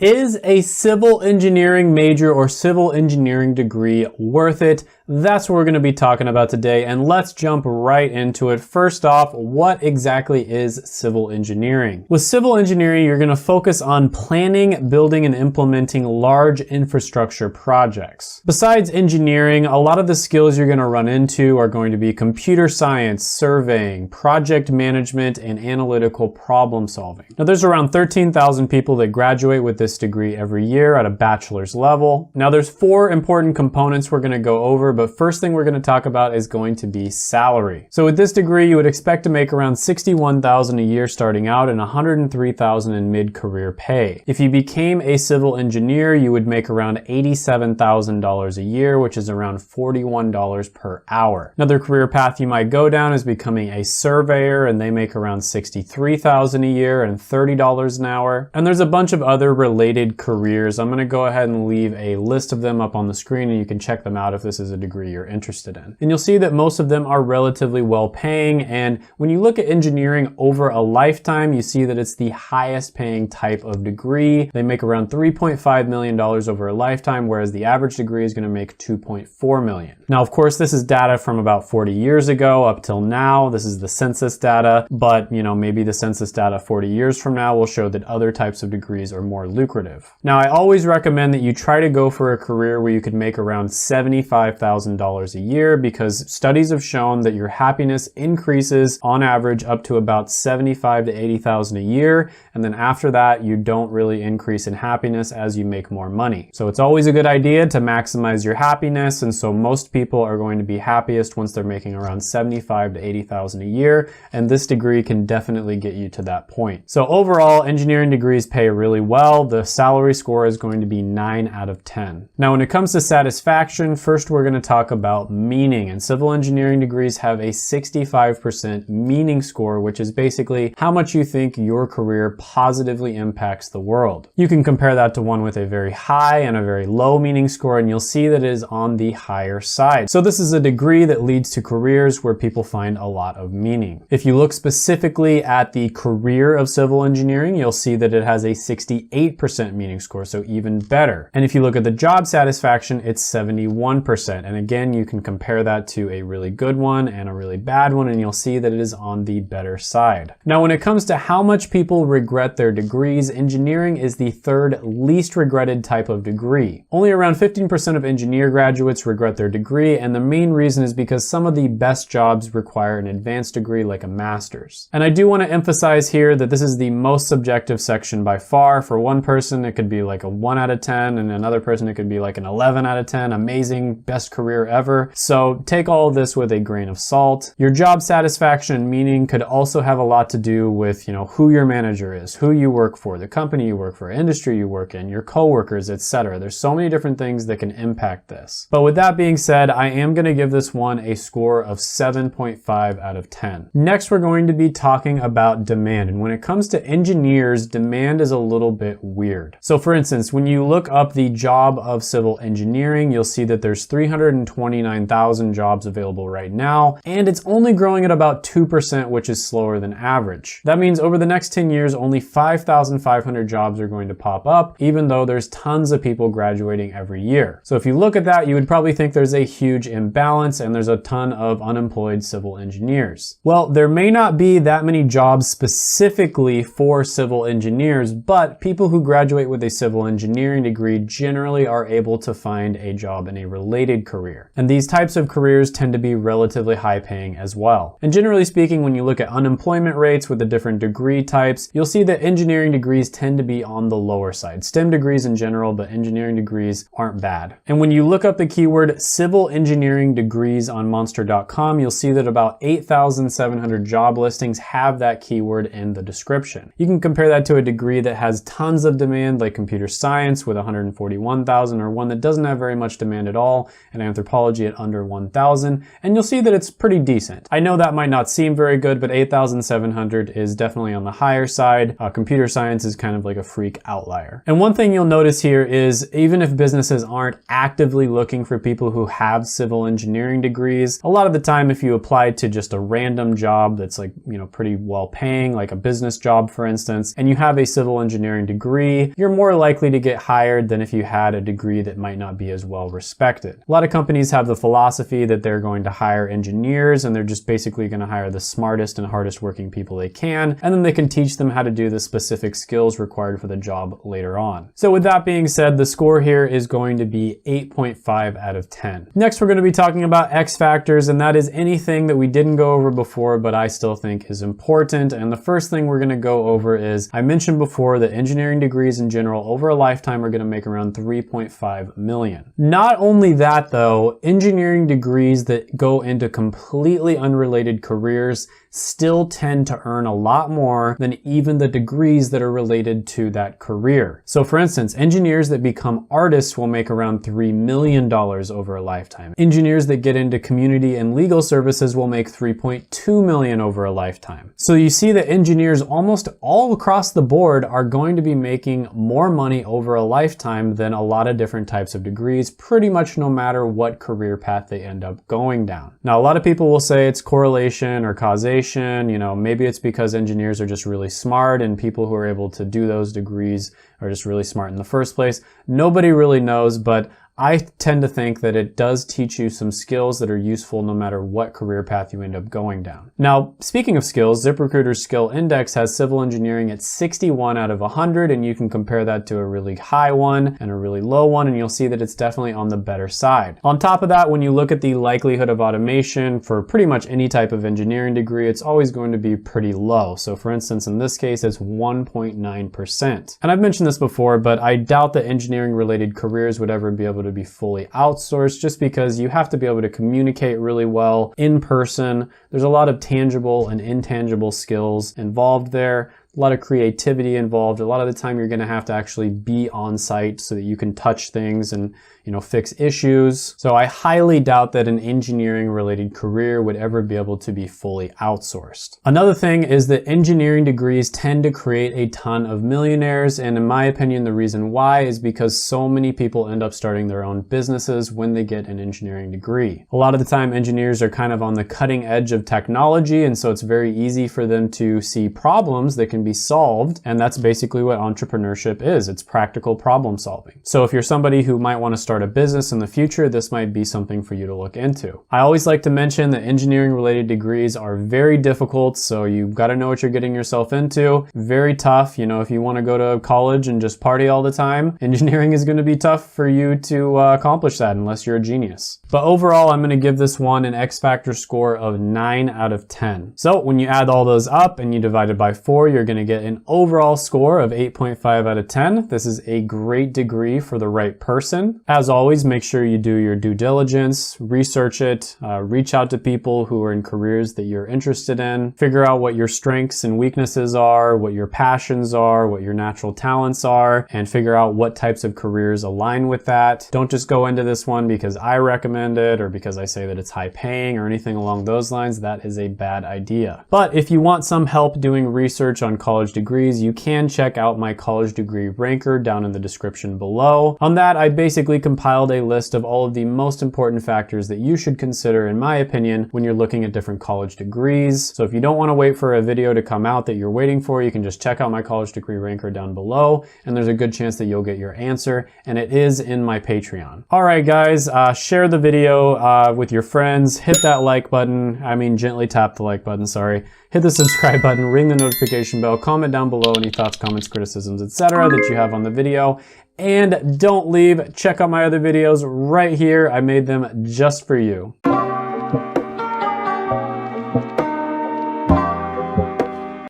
Is a civil engineering major or civil engineering degree worth it? That's what we're going to be talking about today, and let's jump right into it. First off, what exactly is civil engineering? With civil engineering, you're going to focus on planning, building, and implementing large infrastructure projects. Besides engineering, a lot of the skills you're going to run into are going to be computer science, surveying, project management, and analytical problem solving. Now, there's around 13,000 people that graduate with this degree every year at a bachelor's level. Now, there's 4 important components we're going to go over, but first thing we're going to talk about is going to be salary. So with this degree, you would expect to make around $61,000 a year starting out and $103,000 in mid-career pay. If you became a civil engineer, you would make around $87,000 a year, which is around $41 per hour. Another career path you might go down is becoming a surveyor, and they make around $63,000 a year and $30 an hour. And there's a bunch of other related careers. I'm going to go ahead and leave a list of them up on the screen, and you can check them out if this is a degree you're interested in. And you'll see that most of them are relatively well paying, and when you look at engineering over a lifetime, you see that it's the highest paying type of degree. They make around $3.5 million over a lifetime, whereas the average degree is going to make $2.4 million. Now, of course, this is data from about 40 years ago up till now. This is the census data, but maybe the census data 40 years from now will show that other types of degrees are more lucrative. Now, I always recommend that you try to go for a career where you could make around $75,000 a year, because studies have shown that your happiness increases on average up to about $75,000 to $80,000 a year, and then after that you don't really increase in happiness as you make more money. So it's always a good idea to maximize your happiness, and so most people are going to be happiest once they're making around $75,000 to $80,000 a year, and this degree can definitely get you to that point. So overall, engineering degrees pay really well. The salary score is going to be 9 out of 10. Now, when it comes to satisfaction, first we're going to talk about meaning, and civil engineering degrees have a 65% meaning score, which is basically how much you think your career positively impacts the world. You can compare that to one with a very high and a very low meaning score, and you'll see that it is on the higher side. So this is a degree that leads to careers where people find a lot of meaning. If you look specifically at the career of civil engineering, you'll see that it has a 68% meaning score, so even better. And if you look at the job satisfaction, it's 71%. And again, you can compare that to a really good one and a really bad one, and you'll see that it is on the better side. Now, when it comes to how much people regret their degrees, engineering is the 3rd least regretted type of degree. Only around 15% of engineer graduates regret their degree, and the main reason is because some of the best jobs require an advanced degree like a master's. And I do want to emphasize here that this is the most subjective section by far. For one person, it could be like a 1 out of 10, and another person, it could be like an 11 out of 10, amazing, best career ever. So take all of this with a grain of salt. Your job satisfaction and meaning could also have a lot to do with, who your manager is, who you work for, the company you work for, industry you work in, your coworkers, etc. There's so many different things that can impact this. But with that being said, I am going to give this one a score of 7.5 out of 10. Next, we're going to be talking about demand. And when it comes to engineers, demand is a little bit weird. So for instance, when you look up the job of civil engineering, you'll see that there's 329,000 jobs available right now, and it's only growing at about 2%, which is slower than average. That means over the next 10 years, only 5,500 jobs are going to pop up, even though there's tons of people graduating every year. So if you look at that, you would probably think there's a huge imbalance and there's a ton of unemployed civil engineers. Well, there may not be that many jobs specifically for civil engineers, but people who graduate with a civil engineering degree generally are able to find a job in a related career. And these types of careers tend to be relatively high paying as well. And generally speaking, when you look at unemployment rates with the different degree types, you'll see that engineering degrees tend to be on the lower side. STEM degrees in general, but engineering degrees aren't bad. And when you look up the keyword civil engineering degrees on monster.com, you'll see that about 8,700 job listings have that keyword in the description. You can compare that to a degree that has tons of demand, like computer science with 141,000, or one that doesn't have very much demand at all, and I anthropology at under 1,000, and you'll see that it's pretty decent. I know that might not seem very good, but 8,700 is definitely on the higher side. Computer science is kind of like a freak outlier. And one thing you'll notice here is even if businesses aren't actively looking for people who have civil engineering degrees, a lot of the time if you apply to just a random job that's like, pretty well paying, like a business job for instance, and you have a civil engineering degree, you're more likely to get hired than if you had a degree that might not be as well respected. A lot of companies have the philosophy that they're going to hire engineers and they're just basically going to hire the smartest and hardest working people they can, and then they can teach them how to do the specific skills required for the job later on. So with that being said, the score here is going to be 8.5 out of 10. Next, we're going to be talking about X factors, and that is anything that we didn't go over before, but I still think is important. And the first thing we're going to go over is, I mentioned before that engineering degrees in general over a lifetime are going to make around 3.5 million. Not only that though, engineering degrees that go into completely unrelated careers still tend to earn a lot more than even the degrees that are related to that career. So for instance, engineers that become artists will make around $3 million over a lifetime. Engineers that get into community and legal services will make 3.2 million over a lifetime. So you see that engineers almost all across the board are going to be making more money over a lifetime than a lot of different types of degrees, pretty much no matter what career path they end up going down. Now, a lot of people will say it's correlation or causation. Maybe it's because engineers are just really smart and people who are able to do those degrees are just really smart in the first place. Nobody really knows, but I tend to think that it does teach you some skills that are useful no matter what career path you end up going down. Now, speaking of skills, ZipRecruiter's skill index has civil engineering at 61 out of 100, and you can compare that to a really high one and a really low one, and you'll see that it's definitely on the better side. On top of that, when you look at the likelihood of automation for pretty much any type of engineering degree, it's always going to be pretty low. So for instance, in this case, it's 1.9%. And I've mentioned this before, but I doubt that engineering related careers would ever be able to be fully outsourced, just because you have to be able to communicate really well in person. There's a lot of tangible and intangible skills involved there. A lot of creativity involved. A lot of the time you're going to have to actually be on site so that you can touch things and, fix issues. So I highly doubt that an engineering related career would ever be able to be fully outsourced. Another thing is that engineering degrees tend to create a ton of millionaires. And in my opinion, the reason why is because so many people end up starting their own businesses when they get an engineering degree. A lot of the time engineers are kind of on the cutting edge of technology. And so it's very easy for them to see problems that can be solved. And that's basically what entrepreneurship is. It's practical problem solving. So if you're somebody who might want to start a business in the future, this might be something for you to look into. I always like to mention that engineering related degrees are very difficult. So you've got to know what you're getting yourself into. Very tough. If you want to go to college and just party all the time, engineering is going to be tough for you to accomplish that unless you're a genius. But overall, I'm going to give this one an X Factor score of 9 out of 10. So when you add all those up and you divide it by 4, you're going to get an overall score of 8.5 out of 10. This is a great degree for the right person. As always, make sure you do your due diligence, research it, reach out to people who are in careers that you're interested in, figure out what your strengths and weaknesses are, what your passions are, what your natural talents are, and figure out what types of careers align with that. Don't just go into this one because I recommend it or because I say that it's high paying or anything along those lines. That is a bad idea. But if you want some help doing research on college degrees, you can check out my college degree ranker down in the description below. On that, I basically compiled a list of all of the most important factors that you should consider, in my opinion, when you're looking at different college degrees. So if you don't want to wait for a video to come out that you're waiting for, you can just check out my college degree ranker down below, and there's a good chance that you'll get your answer, and it is in my Patreon. All right, guys, share the video with your friends, hit that like button, gently tap the like button, sorry. Hit the subscribe button, ring the notification bell, comment down below any thoughts, comments, criticisms, etc. that you have on the video. And don't leave, check out my other videos right here. I made them just for you.